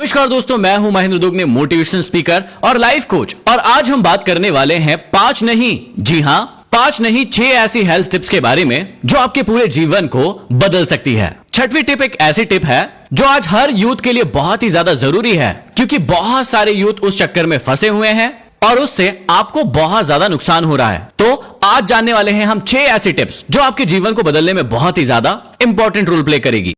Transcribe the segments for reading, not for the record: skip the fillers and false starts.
नमस्कार दोस्तों, मैं हूं महेंद्र दुग्ने, मोटिवेशनल स्पीकर और लाइफ कोच। और आज हम बात करने वाले हैं 5 नहीं, जी हां 5 नहीं 6 ऐसी हेल्थ टिप्स के बारे में जो आपके पूरे जीवन को बदल सकती है। छठवीं टिप एक ऐसी टिप है जो आज हर यूथ के लिए बहुत ही ज्यादा जरूरी है, क्योंकि बहुत सारे यूथ उस चक्कर में फंसे हुए हैं और उससे आपको बहुत ज्यादा नुकसान हो रहा है। तो आज जानने वाले हैं हम 6 ऐसी टिप्स जो आपके जीवन को बदलने में बहुत ही ज्यादा इंपॉर्टेंट रोल प्ले करेगी।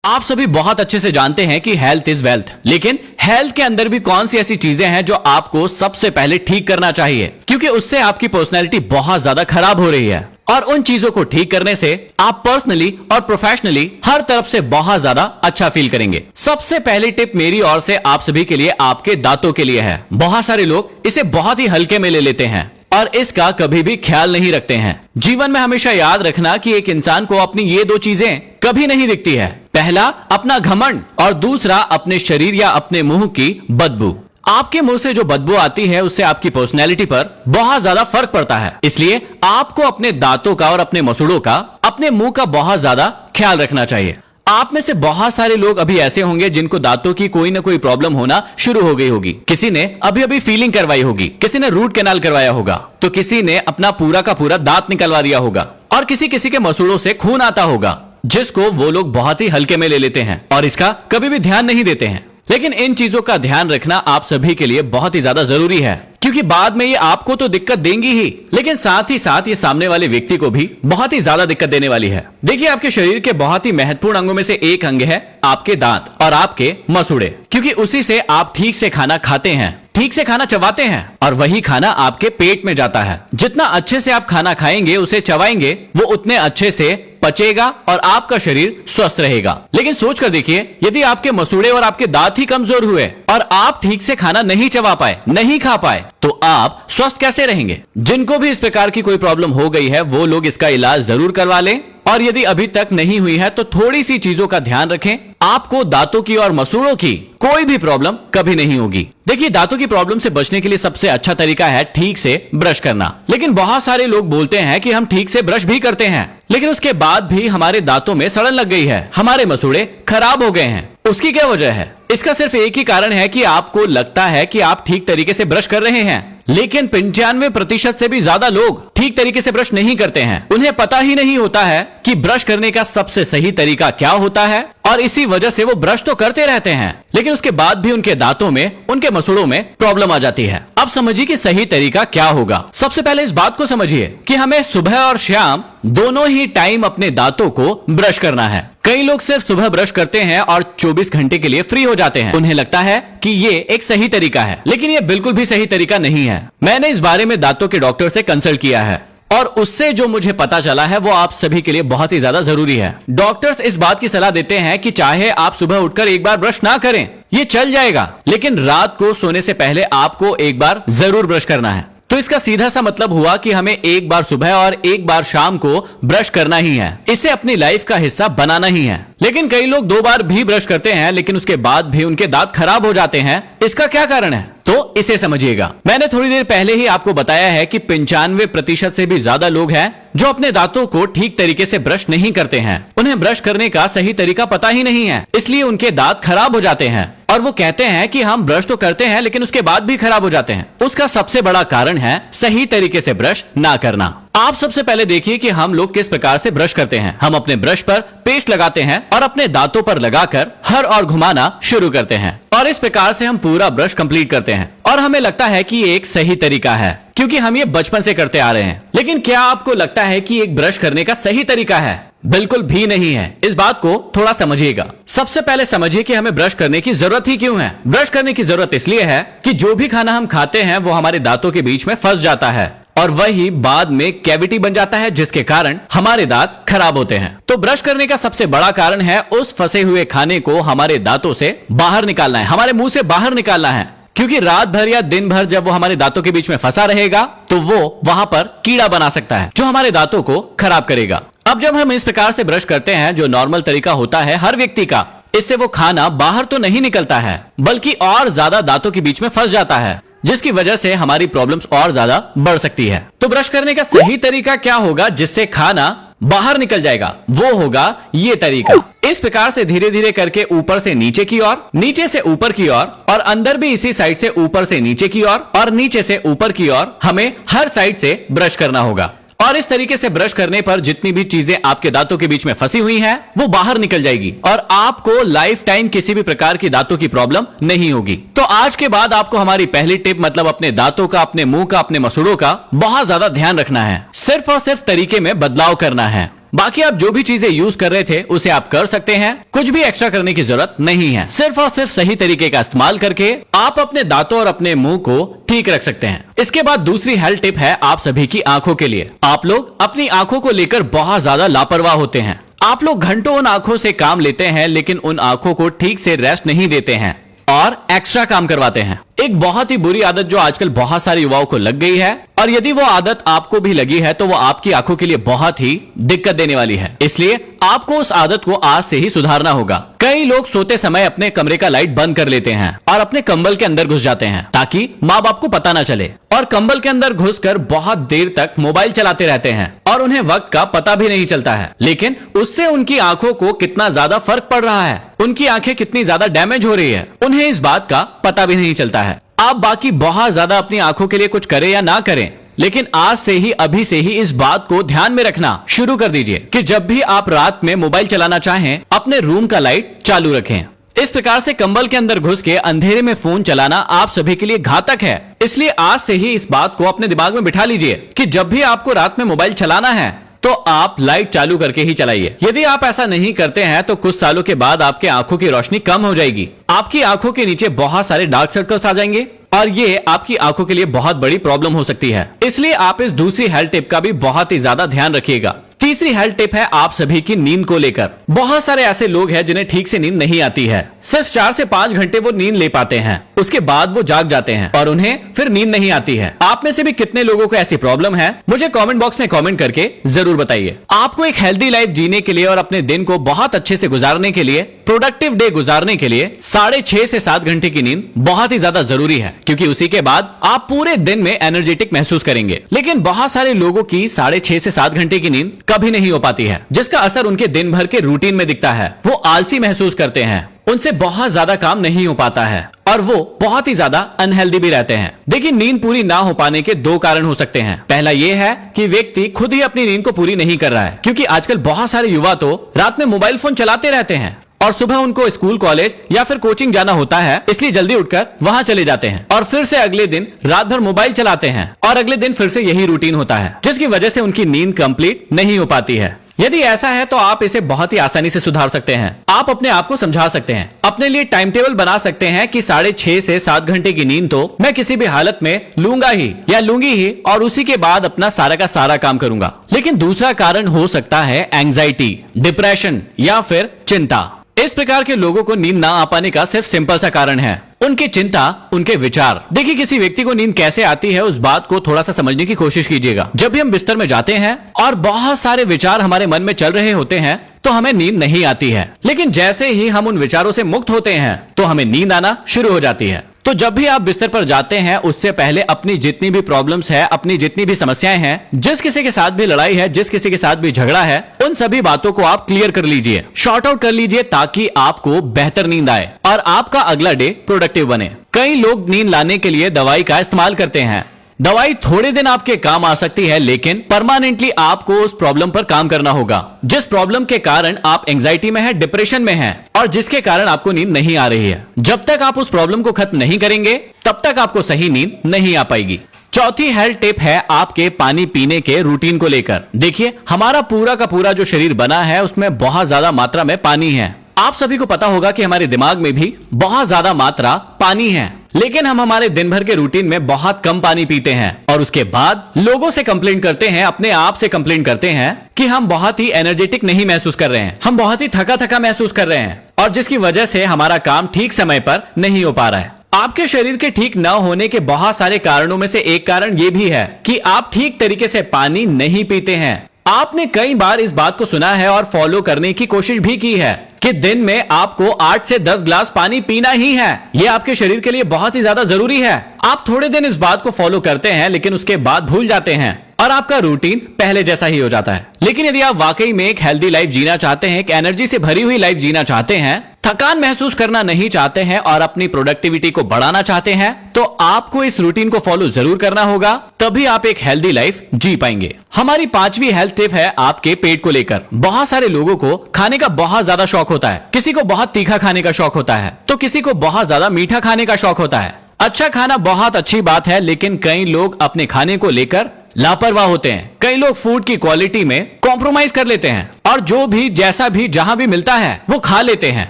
आप सभी बहुत अच्छे से जानते हैं कि हेल्थ इज वेल्थ, लेकिन हेल्थ के अंदर भी कौन सी ऐसी चीजें हैं जो आपको सबसे पहले ठीक करना चाहिए, क्योंकि उससे आपकी पर्सनैलिटी बहुत ज्यादा खराब हो रही है। और उन चीजों को ठीक करने से आप पर्सनली और प्रोफेशनली हर तरफ से बहुत ज्यादा अच्छा फील करेंगे। सबसे पहली टिप मेरी ओर से आप सभी के लिए आपके दांतों के लिए है। बहुत सारे लोग इसे बहुत ही हल्के में ले लेते हैं और इसका कभी भी ख्याल नहीं रखते हैं। जीवन में हमेशा याद रखना कि एक इंसान को अपनी ये 2 चीजें कभी नहीं दिखती है। पहला अपना घमंड और दूसरा अपने शरीर या अपने मुंह की बदबू। आपके मुंह से जो बदबू आती है उससे आपकी पर्सनैलिटी पर बहुत ज्यादा फर्क पड़ता है। इसलिए आपको अपने दांतों का और अपने मसूड़ों का, अपने मुंह का बहुत ज्यादा ख्याल रखना चाहिए। आप में से बहुत सारे लोग अभी ऐसे होंगे जिनको दांतों की कोई ना कोई प्रॉब्लम होना शुरू हो गई होगी। किसी ने अभी अभी फीलिंग करवाई होगी, किसी ने रूट कैनाल करवाया होगा, तो किसी ने अपना पूरा का पूरा दांत निकलवा दिया होगा और किसी किसी के मसूड़ों से खून आता होगा, जिसको वो लोग बहुत ही हल्के में ले लेते हैं और इसका कभी भी ध्यान नहीं देते हैं। लेकिन इन चीजों का ध्यान रखना आप सभी के लिए बहुत ही ज्यादा जरूरी है, क्योंकि बाद में ये आपको तो दिक्कत देंगी ही, लेकिन साथ ही साथ ये सामने वाले व्यक्ति को भी बहुत ही ज्यादा दिक्कत देने वाली है। देखिए, आपके शरीर के बहुत ही महत्वपूर्ण अंगों में से एक अंग है आपके दांत और आपके मसूड़े, क्योंकि उसी से आप ठीक से खाना खाते हैं, ठीक से खाना चबाते हैं और वही खाना आपके पेट में जाता है। जितना अच्छे से आप खाना खाएंगे, उसे चबाएंगे, वो उतने अच्छे से पचेगा और आपका शरीर स्वस्थ रहेगा। लेकिन सोच कर देखिए, यदि आपके मसूड़े और आपके दांत ही कमजोर हुए और आप ठीक से खाना नहीं चबा पाए, नहीं खा पाए, तो आप स्वस्थ कैसे रहेंगे? जिनको भी इस प्रकार की कोई प्रॉब्लम हो गई है वो लोग इसका इलाज जरूर करवा लें, और यदि अभी तक नहीं हुई है तो थोड़ी सी चीजों का ध्यान रखें, आपको दांतों की और मसूड़ों की कोई भी प्रॉब्लम कभी नहीं होगी। देखिए, दांतों की प्रॉब्लम से बचने के लिए सबसे अच्छा तरीका है ठीक से ब्रश करना। लेकिन बहुत सारे लोग बोलते हैं कि हम ठीक से ब्रश भी करते हैं, लेकिन उसके बाद भी हमारे दांतों में सड़न लग गई है, हमारे मसूड़े खराब हो गए हैं। उसकी क्या वजह है? इसका सिर्फ एक ही कारण है कि आपको लगता है कि आप ठीक तरीके से ब्रश कर रहे हैं, लेकिन 95% से भी ज्यादा लोग ठीक तरीके से ब्रश नहीं करते हैं। उन्हें पता ही नहीं होता है कि ब्रश करने का सबसे सही तरीका क्या होता है, और इसी वजह से वो ब्रश तो करते रहते हैं, लेकिन उसके बाद भी उनके दांतों में, उनके मसूड़ों में प्रॉब्लम आ जाती है। अब समझिए कि सही तरीका क्या होगा। सबसे पहले इस बात को समझिए कि हमें सुबह और शाम दोनों ही टाइम अपने दांतों को ब्रश करना है। कई लोग सिर्फ सुबह ब्रश करते हैं और 24 घंटे के लिए फ्री हो जाते हैं। उन्हें लगता है कि ये एक सही तरीका है, लेकिन ये बिल्कुल भी सही तरीका नहीं है। मैंने इस बारे में दांतों के डॉक्टर से कंसल्ट किया है और उससे जो मुझे पता चला है वो आप सभी के लिए बहुत ही ज्यादा जरूरी है। डॉक्टर्स इस बात की सलाह देते हैं कि चाहे आप सुबह उठकर एक बार ब्रश ना करें, ये चल जाएगा, लेकिन रात को सोने से पहले आपको एक बार जरूर ब्रश करना है। तो इसका सीधा सा मतलब हुआ कि हमें एक बार सुबह और एक बार शाम को ब्रश करना ही है, इसे अपनी लाइफ का हिस्सा बनाना ही है। लेकिन कई लोग 2 बार भी ब्रश करते हैं, लेकिन उसके बाद भी उनके दांत खराब हो जाते हैं। इसका क्या कारण है? तो इसे समझिएगा। मैंने थोड़ी देर पहले ही आपको बताया है कि 95% से भी ज्यादा लोग हैं जो अपने दांतों को ठीक तरीके से ब्रश नहीं करते हैं। उन्हें ब्रश करने का सही तरीका पता ही नहीं है, इसलिए उनके दांत खराब हो जाते हैं। और वो कहते हैं कि हम ब्रश तो करते हैं, लेकिन उसके बाद भी खराब हो जाते हैं। उसका सबसे बड़ा कारण है सही तरीके से ब्रश ना करना। आप सबसे पहले देखिए कि हम लोग किस प्रकार से ब्रश करते हैं। हम अपने ब्रश पर पेस्ट लगाते हैं और अपने दांतों पर लगाकर हर और घुमाना शुरू करते हैं, और इस प्रकार से हम पूरा ब्रश कंप्लीट करते हैं। और हमें लगता है कि ये एक सही तरीका है, क्योंकि हम ये बचपन से करते आ रहे हैं। लेकिन क्या आपको लगता है कि एक ब्रश करने का सही तरीका है? बिल्कुल भी नहीं है। इस बात को थोड़ा समझिएगा। सबसे पहले समझिए कि हमें ब्रश करने की जरूरत ही क्यों है। ब्रश करने की जरूरत इसलिए है कि जो भी खाना हम खाते हैं वो हमारे दांतों के बीच में फंस जाता है और वही बाद में कैविटी बन जाता है, जिसके कारण हमारे दांत खराब होते हैं। तो ब्रश करने का सबसे बड़ा कारण है उस फंसे हुए खाने को हमारे दांतों से बाहर निकालना है, हमारे मुंह से बाहर निकालना है। क्योंकि रात भर या दिन भर जब वो हमारे दांतों के बीच में फंसा रहेगा तो वो वहां पर कीड़ा बना सकता है, जो हमारे दांतों को खराब करेगा। अब जब हम इस प्रकार से ब्रश करते हैं, जो नॉर्मल तरीका होता है हर व्यक्ति का, इससे वो खाना बाहर तो नहीं निकलता है, बल्कि और ज्यादा दांतों के बीच में फंस जाता है। जिसकी वजह से हमारी प्रॉब्लम्स और ज्यादा बढ़ सकती है। तो ब्रश करने का सही तरीका क्या होगा जिससे खाना बाहर निकल जाएगा? वो होगा ये तरीका। इस प्रकार से धीरे धीरे करके ऊपर से नीचे की ओर, नीचे से ऊपर की ओर, और अंदर भी इसी साइड से ऊपर से नीचे की ओर और नीचे से ऊपर की ओर हमें हर साइड से ब्रश करना होगा। और इस तरीके से ब्रश करने पर जितनी भी चीजें आपके दांतों के बीच में फंसी हुई हैं, वो बाहर निकल जाएगी और आपको लाइफ टाइम किसी भी प्रकार की दांतों की प्रॉब्लम नहीं होगी। तो आज के बाद आपको हमारी पहली टिप मतलब अपने दांतों का, अपने मुंह का, अपने मसूड़ों का बहुत ज्यादा ध्यान रखना है। सिर्फ और सिर्फ तरीके में बदलाव करना है। बाकी आप जो भी चीजें यूज कर रहे थे उसे आप कर सकते हैं, कुछ भी एक्स्ट्रा करने की जरूरत नहीं है। सिर्फ और सिर्फ सही तरीके का इस्तेमाल करके आप अपने दांतों और अपने मुंह को ठीक रख सकते हैं। इसके बाद दूसरी हेल्थ टिप है आप सभी की आंखों के लिए। आप लोग अपनी आंखों को लेकर बहुत ज्यादा लापरवाह होते हैं। आप लोग घंटों उन आंखों से काम लेते हैं, लेकिन उन आंखों को ठीक से रेस्ट नहीं देते हैं और एक्स्ट्रा काम करवाते हैं। एक बहुत ही बुरी आदत जो आजकल बहुत सारे युवाओं को लग गई है, और यदि वो आदत आपको भी लगी है तो वो आपकी आंखों के लिए बहुत ही दिक्कत देने वाली है। इसलिए आपको उस आदत को आज से ही सुधारना होगा। कई लोग सोते समय अपने कमरे का लाइट बंद कर लेते हैं और अपने कंबल के अंदर घुस जाते हैं ताकि माँ बाप को पता ना चले, और कंबल के अंदर घुसकर बहुत देर तक मोबाइल चलाते रहते हैं और उन्हें वक्त का पता भी नहीं चलता है। लेकिन उससे उनकी आंखों को कितना ज्यादा फर्क पड़ रहा है, उनकी आंखें कितनी ज्यादा डैमेज हो रही है, उन्हें इस बात का पता भी नहीं चलता है। आप बाकी बहुत ज्यादा अपनी आंखों के लिए कुछ करें या ना करें, लेकिन आज से ही, अभी से ही इस बात को ध्यान में रखना शुरू कर दीजिए कि जब भी आप रात में मोबाइल चलाना चाहें, अपने रूम का लाइट चालू रखें। इस प्रकार से कंबल के अंदर घुस के अंधेरे में फोन चलाना आप सभी के लिए घातक है। इसलिए आज से ही इस बात को अपने दिमाग में बिठा लीजिए कि जब भी आपको रात में मोबाइल चलाना है तो आप लाइट चालू करके ही चलाइए। यदि आप ऐसा नहीं करते हैं तो कुछ सालों के बाद आपके आंखों की रोशनी कम हो जाएगी, आपकी आंखों के नीचे बहुत सारे डार्क सर्कल्स आ जाएंगे और ये आपकी आंखों के लिए बहुत बड़ी प्रॉब्लम हो सकती है। इसलिए आप इस दूसरी हेल्थ टिप का भी बहुत ही ज्यादा ध्यान रखिएगा। तीसरी हेल्थ टिप है आप सभी की नींद को लेकर। बहुत सारे ऐसे लोग हैं जिन्हें ठीक से नींद नहीं आती है। सिर्फ 4 से 5 घंटे वो नींद ले पाते हैं, उसके बाद वो जाग जाते हैं और उन्हें फिर नींद नहीं आती है। आप में से भी कितने लोगों को ऐसी प्रॉब्लम है, मुझे कमेंट बॉक्स में कमेंट करके जरूर बताइए। आपको एक हेल्दी लाइफ जीने के लिए और अपने दिन को बहुत अच्छे से गुजारने के लिए, प्रोडक्टिव डे गुजारने के लिए 6.5 से 7 घंटे की नींद बहुत ही ज्यादा जरूरी है, क्योंकि उसी के बाद आप पूरे दिन में एनर्जेटिक महसूस करेंगे। लेकिन बहुत सारे लोगों की 6.5 से 7 घंटे की नींद कभी नहीं हो पाती है, जिसका असर उनके दिन भर के रूटीन में दिखता है। वो आलसी महसूस करते हैं, उनसे बहुत ज्यादा काम नहीं हो पाता है और वो बहुत ही ज्यादा अनहेल्दी भी रहते हैं। देखिए, नींद पूरी ना हो पाने के 2 कारण हो सकते हैं। पहला ये है कि व्यक्ति खुद ही अपनी नींद को पूरी नहीं कर रहा है, क्योंकि आजकल बहुत सारे युवा तो रात में मोबाइल फोन चलाते रहते हैं और सुबह उनको स्कूल, कॉलेज या फिर कोचिंग जाना होता है, इसलिए जल्दी उठकर वहां चले जाते हैं और फिर से अगले दिन रात भर मोबाइल चलाते हैं और अगले दिन फिर से यही रूटीन होता है, जिसकी वजह से उनकी नींद कंप्लीट नहीं हो पाती है। यदि ऐसा है तो आप इसे बहुत ही आसानी से सुधार सकते हैं। आप अपने आप को समझा सकते हैं, अपने लिए टाइम टेबल बना सकते हैं कि 6.5 से 7 घंटे की नींद तो मैं किसी भी हालत में लूंगा ही या लूंगी ही, और उसी के बाद अपना सारा का सारा काम करूंगा। लेकिन दूसरा कारण हो सकता है एंजाइटी, डिप्रेशन या फिर चिंता। इस प्रकार के लोगों को नींद ना आ पाने का सिर्फ सिंपल सा कारण है उनकी चिंता, उनके विचार। देखिए, किसी व्यक्ति को नींद कैसे आती है उस बात को थोड़ा सा समझने की कोशिश कीजिएगा। जब भी हम बिस्तर में जाते हैं और बहुत सारे विचार हमारे मन में चल रहे होते हैं तो हमें नींद नहीं आती है, लेकिन जैसे ही हम उन विचारों से मुक्त होते हैं तो हमें नींद आना शुरू हो जाती है। तो जब भी आप बिस्तर पर जाते हैं उससे पहले अपनी जितनी भी प्रॉब्लम्स है, अपनी जितनी भी समस्याएं हैं, जिस किसी के साथ भी लड़ाई है, जिस किसी के साथ भी झगड़ा है, उन सभी बातों को आप क्लियर कर लीजिए, शॉर्ट आउट कर लीजिए, ताकि आपको बेहतर नींद आए और आपका अगला डे प्रोडक्टिव बने। कई लोग नींद लाने के लिए दवाई का इस्तेमाल करते हैं। दवाई थोड़े दिन आपके काम आ सकती है, लेकिन परमानेंटली आपको उस प्रॉब्लम पर काम करना होगा, जिस प्रॉब्लम के कारण आप एंजाइटी में हैं, डिप्रेशन में हैं और जिसके कारण आपको नींद नहीं आ रही है। जब तक आप उस प्रॉब्लम को खत्म नहीं करेंगे तब तक आपको सही नींद नहीं आ पाएगी। चौथी हेल्थ टिप है आपके पानी पीने के रूटीन को लेकर। देखिए, हमारा पूरा का पूरा जो शरीर बना है उसमें बहुत ज्यादा मात्रा में पानी है। आप सभी को पता होगा कि हमारे दिमाग में भी बहुत ज्यादा मात्रा पानी है, लेकिन हम हमारे दिन भर के रूटीन में बहुत कम पानी पीते हैं और उसके बाद लोगों से कंप्लेन करते हैं, अपने आप से कंप्लेन करते हैं कि हम बहुत ही एनर्जेटिक नहीं महसूस कर रहे हैं, हम बहुत ही थका थका महसूस कर रहे हैं, और जिसकी वजह से हमारा काम ठीक समय पर नहीं हो पा रहा है। आपके शरीर के ठीक न होने के बहुत सारे कारणों में से एक कारण ये भी है कि आप ठीक तरीके से पानी नहीं पीते हैं। आपने कई बार इस बात को सुना है और फॉलो करने की कोशिश भी की है, कि दिन में आपको 8 से 10 ग्लास पानी पीना ही है। ये आपके शरीर के लिए बहुत ही ज्यादा जरूरी है। आप थोड़े दिन इस बात को फॉलो करते हैं, लेकिन उसके बाद भूल जाते हैं और आपका रूटीन पहले जैसा ही हो जाता है। लेकिन यदि आप वाकई में एक हेल्दी लाइफ जीना चाहते हैं, एक एनर्जी से भरी हुई लाइफ जीना चाहते हैं, थकान महसूस करना नहीं चाहते हैं और अपनी प्रोडक्टिविटी को बढ़ाना चाहते हैं, तो आपको इस रूटीन को फॉलो जरूर करना होगा, तभी आप एक हेल्दी लाइफ जी पाएंगे। हमारी 5वीं हेल्थ टिप है आपके पेट को लेकर। बहुत सारे लोगों को खाने का बहुत ज्यादा शौक होता है। किसी को बहुत तीखा खाने का शौक होता है, तो किसी को बहुत ज्यादा मीठा खाने का शौक होता है। अच्छा खाना बहुत अच्छी बात है, लेकिन कई लोग अपने खाने को लेकर लापरवाह होते हैं। कई लोग फूड की क्वालिटी में कॉम्प्रोमाइज कर लेते हैं और जो भी जैसा भी जहां भी मिलता है वो खा लेते हैं।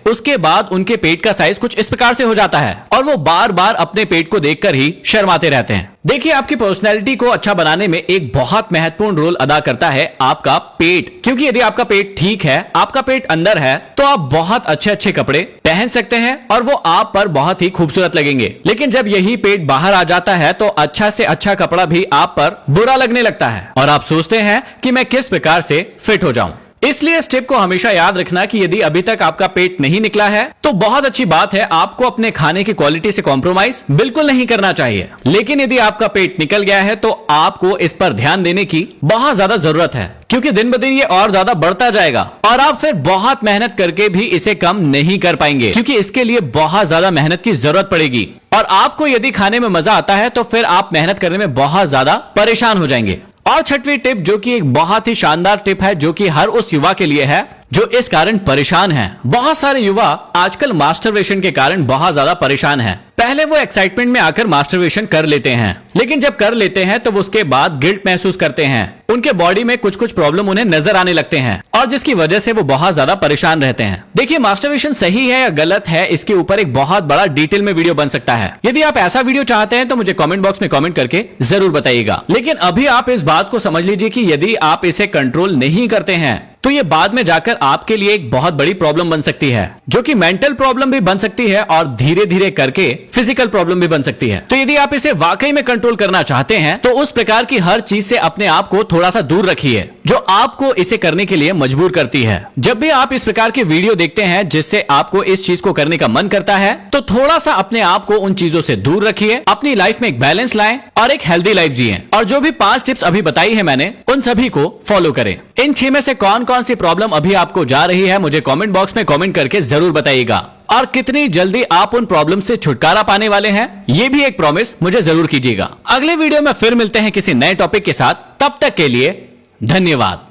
उसके बाद उनके पेट का साइज कुछ इस प्रकार से हो जाता है और वो बार बार अपने पेट को देखकर ही शर्माते रहते हैं। देखिए, आपकी पर्सनैलिटी को अच्छा बनाने में एक बहुत महत्वपूर्ण रोल अदा करता है आपका पेट, क्योंकि यदि आपका पेट ठीक है, आपका पेट अंदर है, तो आप बहुत अच्छे अच्छे कपड़े पहन सकते हैं और वो आप पर बहुत ही खूबसूरत लगेंगे। लेकिन जब यही पेट बाहर आ जाता है तो अच्छा से अच्छा कपड़ा भी आप पर बुरा लगने लगता है और आप सोचते हैं कि मैं किस प्रकार से फिट हो जाऊं। इसलिए इस टिप को हमेशा याद रखना कि यदि अभी तक आपका पेट नहीं निकला है तो बहुत अच्छी बात है, आपको अपने खाने की क्वालिटी से कॉम्प्रोमाइज बिल्कुल नहीं करना चाहिए। लेकिन यदि आपका पेट निकल गया है तो आपको इस पर ध्यान देने की बहुत ज्यादा जरूरत है, क्योंकि दिन ब दिन ये और ज्यादा बढ़ता जाएगा और आप फिर बहुत मेहनत करके भी इसे कम नहीं कर पाएंगे, क्योंकि इसके लिए बहुत ज्यादा मेहनत की जरूरत पड़ेगी। और आपको यदि खाने में मजा आता है तो फिर आप मेहनत करने में बहुत ज्यादा परेशान हो जाएंगे। और 6वीं टिप, जो कि एक बहुत ही शानदार टिप है, जो कि हर उस युवा के लिए है जो इस कारण परेशान है। बहुत सारे युवा आजकल मास्टरबेशन के कारण बहुत ज्यादा परेशान हैं। पहले वो एक्साइटमेंट में आकर मास्टरबेशन कर लेते हैं, लेकिन जब कर लेते हैं तो वो उसके बाद गिल्ट महसूस करते हैं। उनके बॉडी में कुछ कुछ प्रॉब्लम उन्हें नजर आने लगते हैं और जिसकी वजह से वो बहुत ज्यादा परेशान रहते हैं। देखिए, मास्टरबेशन सही है या गलत है, इसके ऊपर एक बहुत बड़ा डिटेल में वीडियो बन सकता है। यदि आप ऐसा वीडियो चाहते हैं तो मुझे कमेंट बॉक्स में कमेंट करके जरूर बताइएगा। लेकिन अभी आप इस बात को समझ लीजिए कि यदि आप इसे कंट्रोल नहीं करते हैं तो ये बाद में जाकर आपके लिए एक बहुत बड़ी प्रॉब्लम बन सकती है, जो कि मेंटल प्रॉब्लम भी बन सकती है और धीरे धीरे करके फिजिकल प्रॉब्लम भी बन सकती है। तो यदि आप इसे वाकई में कंट्रोल करना चाहते हैं तो उस प्रकार की हर चीज से अपने आप को थोड़ा सा दूर रखिए जो आपको इसे करने के लिए मजबूर करती है। जब भी आप इस प्रकार की वीडियो देखते हैं जिससे आपको इस चीज को करने का मन करता है, तो थोड़ा सा अपने आप को उन चीजों से दूर रखिए, अपनी लाइफ में एक बैलेंस लाएं और एक हेल्दी लाइफ जिएं। और जो भी 5 टिप्स अभी बताई है मैंने, उन सभी को फॉलो करें। इन 6 में से कौन कौन सी प्रॉब्लम अभी आपको जा रही है, मुझे कमेंट बॉक्स में कमेंट करके जरूर बताइएगा। और कितनी जल्दी आप उन प्रॉब्लम से छुटकारा पाने वाले हैं, ये भी एक प्रॉमिस मुझे जरूर कीजिएगा। अगले वीडियो में फिर मिलते हैं किसी नए टॉपिक के साथ। तब तक के लिए धन्यवाद।